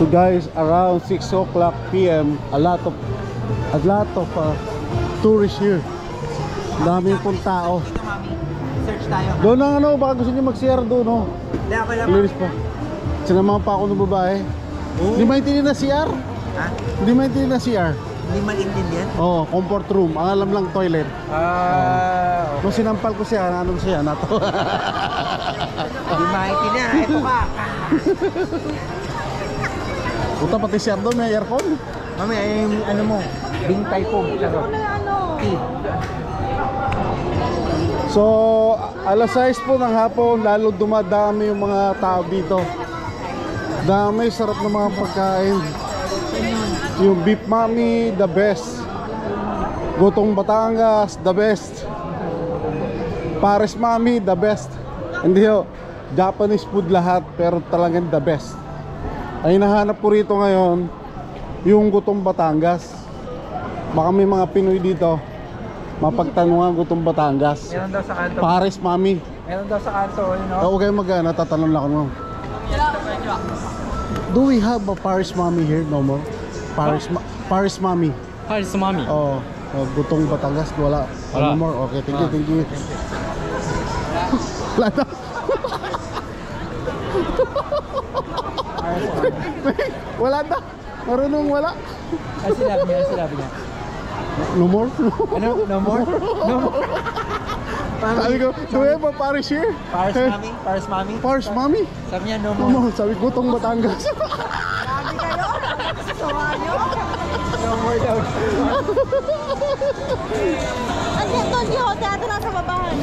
So guys, around 6 o'clock PM, a lot of tourists here. Daming pong tao. Dito, mami. Search tayo. Doon ang ano, baka gusto niyo mag-CR doon, no? Hindi, ako lang. Clearance pa. Sinamahan pa ako ng babae. Hindi maintindihan na CR? Ha? Hindi maintindihan na CR? Hindi maintindihan? Oo, comfort room. Ang alam lang toilet. Okay. Nung sinampal ko siya, ano siya, nato. Hindi maintindihan. Ito ka. Puta, pati CR doon, may aircon. Mami, ay yung ano mo. Bintay po. Charot. So, alas 6 po ng hapon, lalo dumadami yung mga tao dito. Dami, sarap ng mga pagkain. Yung beef mami, the best. Gutong Batangas, the best. Pares mami, the best. Hindi ho, Japanese food lahat, pero talagang the best. Ay nahanap ko rito ngayon, yung Gutong Batangas. Baka may mga Pinoy dito mapagtanungan Gutong Batangas. Meron daw sa kanto. Pares mami. Meron daw sa kanto, you know? Okay magana, tatanong lang ako. Do we have a Paris Mami here? No more? Paris Mami. Paris Mami. Oh, Gutong Batangas. Wala. No more? Okay, thank you. Wala na. Wala na. Marunong wala. Ano sinabi niya? No more? Ano? No more? No more? Sabi ko, do we have a Paris here? Paris Mami? Paris Mami? Paris Mami? Sabi niya, no No more. more. Sabi Gutong Batangas. Grabe kayo, nakakasusawa nyo. No more daw. Ang doon yung teatro nasa babahan.